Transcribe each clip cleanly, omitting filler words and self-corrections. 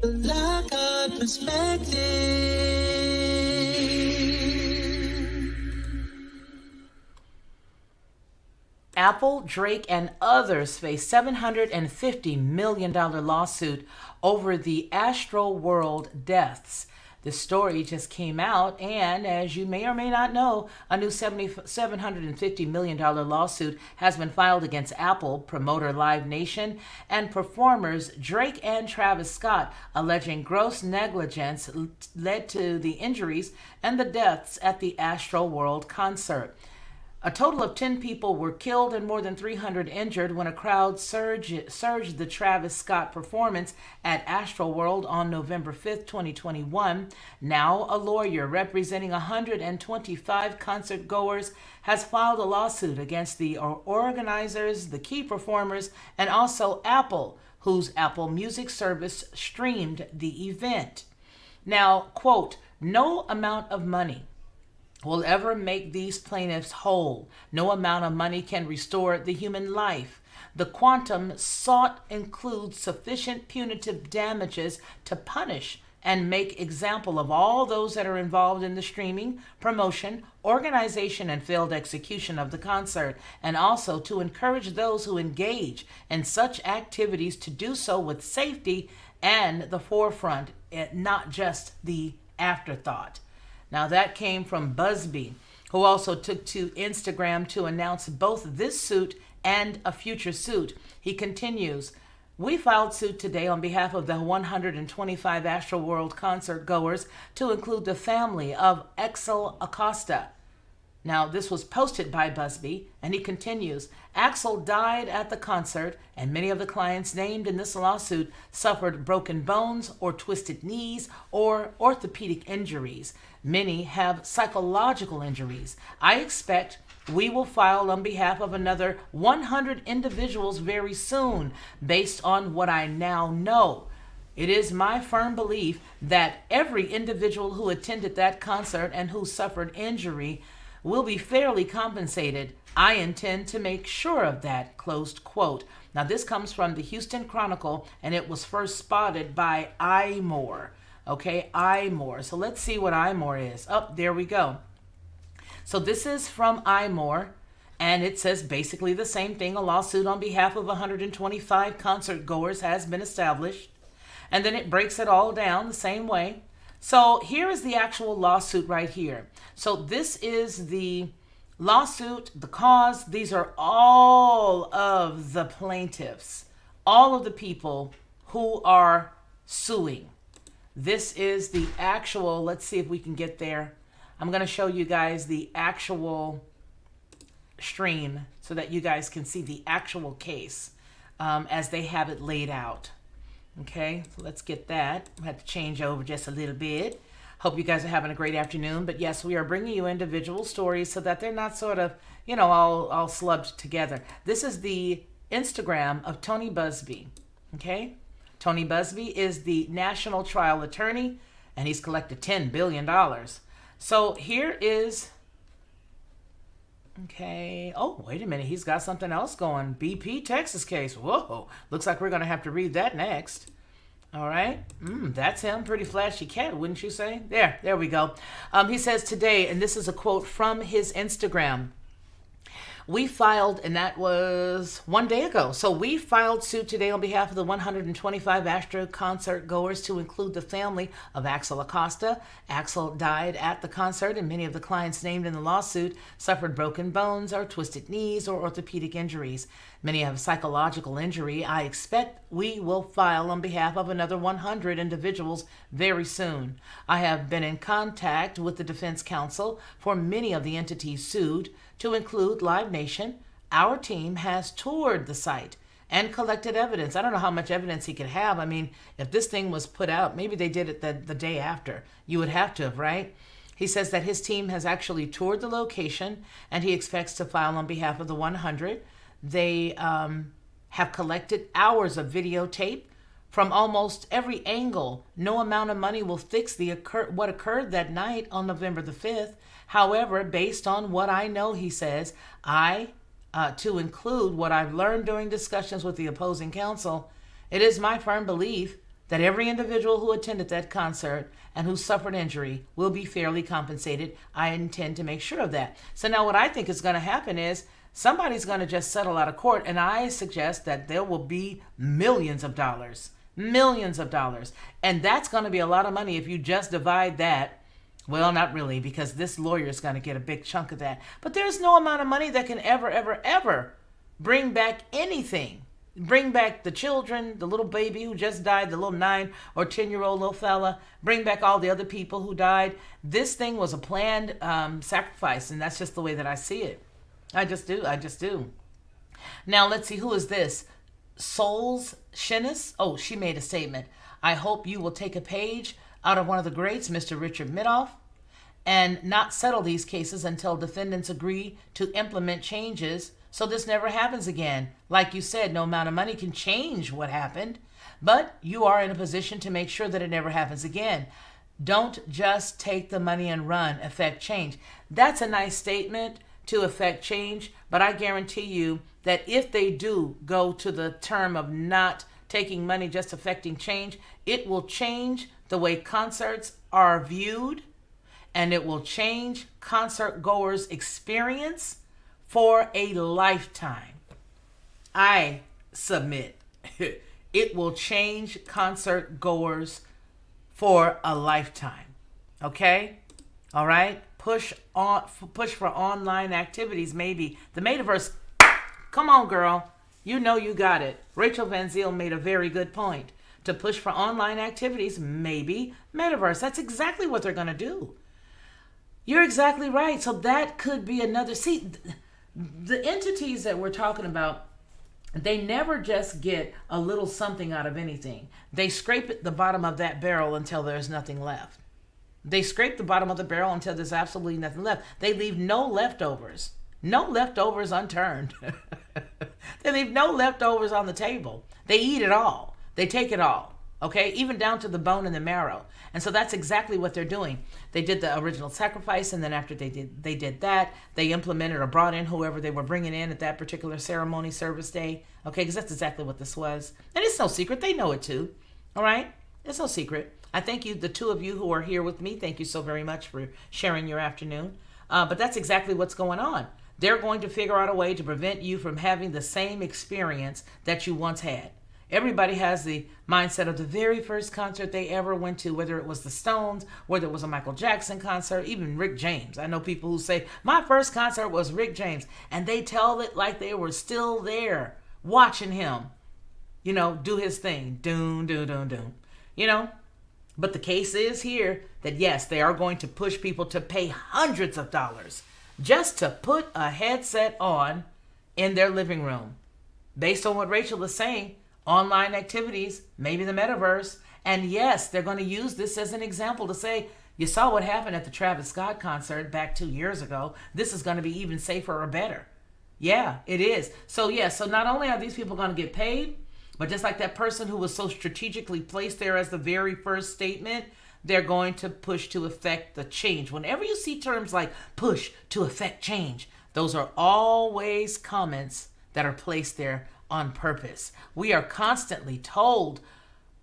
Black art perspective. Apple, Drake, and others face $750 million lawsuit over the Astroworld deaths. The story just came out, and as you may or may not know, a new $750 million lawsuit has been filed against Apple, promoter Live Nation, and performers Drake and Travis Scott, alleging gross negligence led to the injuries and the deaths at the Astroworld concert. A total of 10 people were killed and more than 300 injured when a crowd surged the Travis Scott performance at Astroworld on November 5th, 2021. Now, a lawyer representing 125 concert goers has filed a lawsuit against the organizers, the key performers, and also Apple, whose Apple Music service streamed the event. Now, quote, "No amount of money will ever make these plaintiffs whole. No amount of money can restore the human life. The quantum sought includes sufficient punitive damages to punish and make example of all those that are involved in the streaming, promotion, organization, and failed execution of the concert, and also to encourage those who engage in such activities to do so with safety and the forefront, and not just the afterthought." Now that came from Busby, who also took to Instagram to announce both this suit and a future suit. He continues, "We filed suit today on behalf of the 125 Astroworld concert goers to include the family of Axel Acosta." Now, this was posted by Busby, and he continues, "Axel died at the concert, and many of the clients named in this lawsuit suffered broken bones or twisted knees or orthopedic injuries. Many have psychological injuries. I expect we will file on behalf of another 100 individuals very soon, based on what I now know. It is my firm belief that every individual who attended that concert and who suffered injury will be fairly compensated. I intend to make sure of that," closed quote. Now, this comes from the Houston Chronicle, and it was first spotted by iMore. Okay, iMore. So let's see what iMore is. Oh, there we go. So this is from iMore, and it says basically the same thing. A lawsuit on behalf of 125 concert goers has been established. And then it breaks it all down the same way. So here is the actual lawsuit right here. So this is the lawsuit, the cause. These are all of the plaintiffs, all of the people who are suing. This is the actual, let's see if we can get there. I'm going to show you guys the actual stream so that you guys can see the actual case as they have it laid out. Okay, so let's get that. I had to change over just a little bit. Hope you guys are having a great afternoon. But yes, we are bringing you individual stories so that they're not sort of, all slubbed together. This is the Instagram of Tony Busby. Okay, Tony Busby is the national trial attorney, and he's collected $10 billion. So here is, okay, oh, wait a minute, he's got something else going. BP Texas case. Whoa, looks like we're going to have to read that next. All right, that's him. Pretty flashy cat, wouldn't you say? There we go. He says today, and this is a quote from his Instagram, "We filed," and that was 1 day ago. So we filed suit today on behalf of the 125 Astro concert goers to include the family of Axel Acosta. Axel died at the concert, and many of the clients named in the lawsuit suffered broken bones or twisted knees or orthopedic injuries. Many have psychological injury. I expect we will file on behalf of another 100 individuals very soon. I have been in contact with the defense counsel for many of the entities sued, to include Live Nation. Our team has toured the site and collected evidence. I don't know how much evidence he could have. I mean, if this thing was put out, maybe they did it the day after. You would have to have, right? He says that his team has actually toured the location, and he expects to file on behalf of the 100. They have collected hours of videotape from almost every angle. No amount of money will fix what occurred that night on November the 5th. However, based on what I know, he says, to include what I've learned during discussions with the opposing counsel, it is my firm belief that every individual who attended that concert and who suffered injury will be fairly compensated. I intend to make sure of that. So now what I think is going to happen is somebody's going to just settle out of court, and I suggest that there will be millions of dollars. Millions of dollars. And that's going to be a lot of money if you just divide that. Well, not really, because this lawyer is going to get a big chunk of that. But there's no amount of money that can ever bring back anything. Bring back the children, the little baby who just died, the little 9 or 10-year-old little fella. Bring back all the other people who died. This thing was a planned sacrifice, and that's just the way that I see it. I just do. Now, let's see, who is this? Souls Shinnis? Oh, she made a statement. I hope you will take a page out of one of the greats, Mr. Richard Midoff, and not settle these cases until defendants agree to implement changes so this never happens again. Like you said, no amount of money can change what happened, but you are in a position to make sure that it never happens again. Don't just take the money and run. Affect change. That's a nice statement, to affect change, but I guarantee you that if they do go to the term of not taking money, just affecting change, it will change the way concerts are viewed, and it will change concert goers' experience for a lifetime. I submit it will change concert goers for a lifetime. Okay? All right? Push for online activities, maybe. The metaverse, come on, girl. You know you got it. Rachel Van Zyl made a very good point. To push for online activities, maybe metaverse. That's exactly what they're going to do. You're exactly right. So that could be another. See, the entities that we're talking about, they never just get a little something out of anything. They scrape at the bottom of that barrel until there's nothing left. They scrape the bottom of the barrel until there's absolutely nothing left. They leave no leftovers. No leftovers unturned. They leave no leftovers on the table. They eat it all. They take it all. Okay? Even down to the bone and the marrow. And so that's exactly what they're doing. They did the original sacrifice, and then after they did that, they implemented or brought in whoever they were bringing in at that particular ceremony, service day. Okay? Because that's exactly what this was. And it's no secret. They know it too. All right? It's no secret. I thank you, the two of you who are here with me. Thank you so very much for sharing your afternoon. But that's exactly what's going on. They're going to figure out a way to prevent you from having the same experience that you once had. Everybody has the mindset of the very first concert they ever went to, whether it was the Stones, whether it was a Michael Jackson concert, even Rick James. I know people who say, my first concert was Rick James. And they tell it like they were still there watching him, do his thing. Doom, doom, doom, doom. But the case is here that, yes, they are going to push people to pay hundreds of dollars just to put a headset on in their living room. Based on what Rachel is saying, online activities, maybe the metaverse. And yes, they're going to use this as an example to say, you saw what happened at the Travis Scott concert back 2 years ago. This is going to be even safer or better. Yeah, it is. So not only are these people going to get paid, but just like that person who was so strategically placed there as the very first statement, they're going to push to affect the change. Whenever you see terms like push to affect change, those are always comments that are placed there on purpose. We are constantly told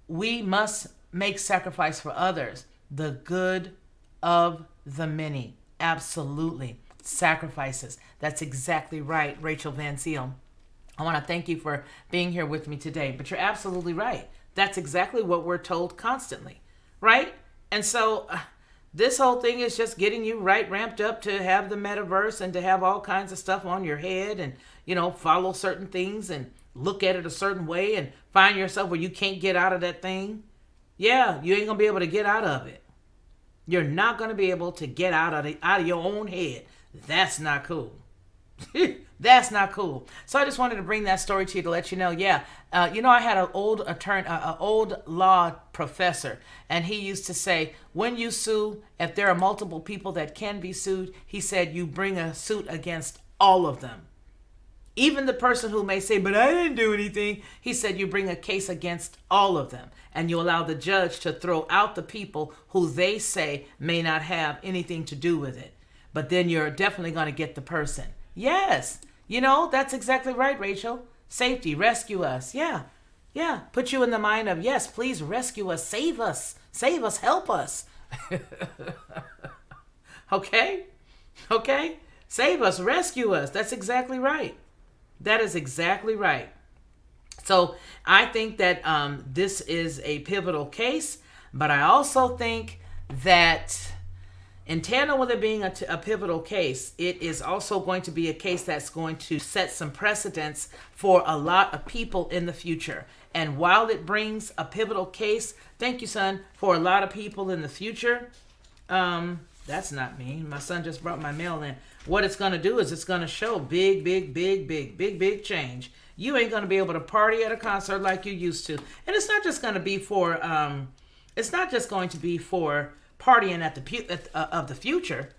we must make sacrifice for others. The good of the many. Absolutely. Sacrifices. That's exactly right, Rachel Van Zyl. I want to thank you for being here with me today. But you're absolutely right. That's exactly what we're told constantly, right? And so this whole thing is just getting you right ramped up to have the metaverse and to have all kinds of stuff on your head and, follow certain things and look at it a certain way and find yourself where you can't get out of that thing. Yeah, you ain't going to be able to get out of it. You're not going to be able to get out of your own head. That's not cool. That's not cool. So I just wanted to bring that story to you to let you know. I had an old law professor, and he used to say, when you sue, if there are multiple people that can be sued, he said, you bring a suit against all of them. Even the person who may say, but I didn't do anything. He said, you bring a case against all of them, and you allow the judge to throw out the people who they say may not have anything to do with it. But then you're definitely going to get the person. Yes. That's exactly right, Rachel. Safety, rescue us. Yeah. Yeah, put you in the mind of, yes, please rescue us, save us, help us. Okay? Okay? Save us, rescue us. That's exactly right. That is exactly right. So I think that this is a pivotal case, but I also think that in tandem with it being a pivotal case, it is also going to be a case that's going to set some precedents for a lot of people in the future. And while it brings a pivotal case, thank you, son, for a lot of people in the future, that's not me. My son just brought my mail in. What it's going to do is it's going to show big change. You ain't going to be able to party at a concert like you used to. And it's not just going to be for, partying at of the future.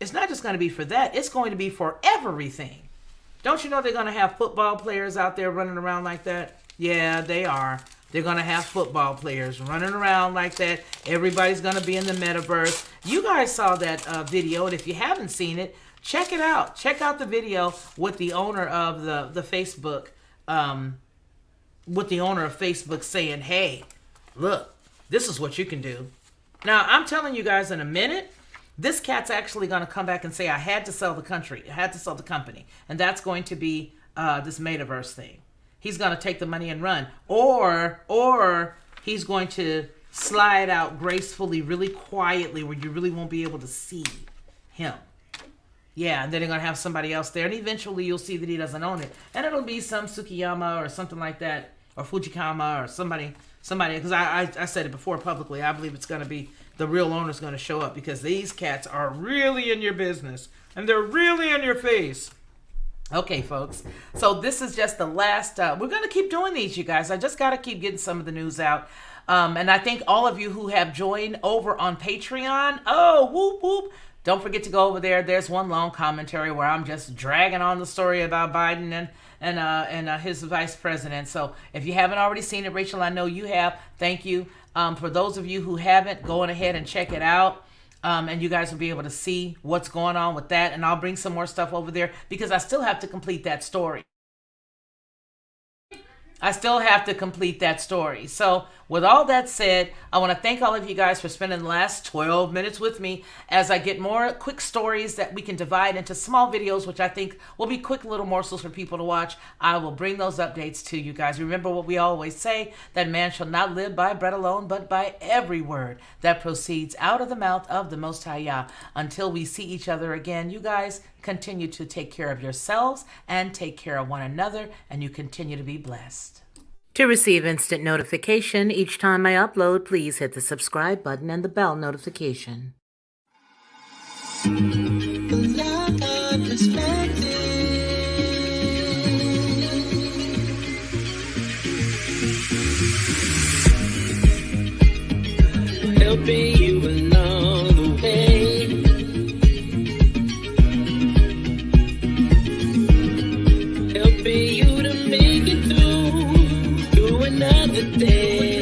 It's not just going to be for that. It's going to be for everything. Don't you know they're going to have football players out there running around like that? Yeah, they are. They're going to have football players running around like that. Everybody's going to be in the metaverse. You guys saw that video, and if you haven't seen it, check it out. Check out the video with the owner of the Facebook, saying, hey, look, this is what you can do. Now, I'm telling you guys in a minute, this cat's actually going to come back and say, I had to sell the country. I had to sell the company. And that's going to be this metaverse thing. He's going to take the money and run. Or he's going to slide out gracefully, really quietly, where you really won't be able to see him. Yeah, and then they're going to have somebody else there. And eventually you'll see that he doesn't own it. And it'll be some Tsukiyama or something like that. Or Fujikama or somebody, because I said it before publicly. I believe it's going to be the real owner's going to show up, because these cats are really in your business. And they're really in your face. Okay, folks. So this is just the last. We're going to keep doing these, you guys. I just got to keep getting some of the news out. And I thank all of you who have joined over on Patreon. Oh, whoop, whoop. Don't forget to go over there. There's one long commentary where I'm just dragging on the story about Biden and his vice president. So if you haven't already seen it, Rachel, I know you have. Thank you. For those of you who haven't, go on ahead and check it out. And you guys will be able to see what's going on with that. And I'll bring some more stuff over there because I still have to complete that story. So with all that said, I want to thank all of you guys for spending the last 12 minutes with me as I get more quick stories that we can divide into small videos, which I think will be quick little morsels for people to watch. I will bring those updates to you guys. Remember what we always say, that man shall not live by bread alone, but by every word that proceeds out of the mouth of the Most High Yah. Until we see each other again, you guys continue to take care of yourselves and take care of one another, and you continue to be blessed. To receive instant notification each time I upload, please hit the subscribe button and the bell notification. Helping you along the way. Helping you to make it through another day.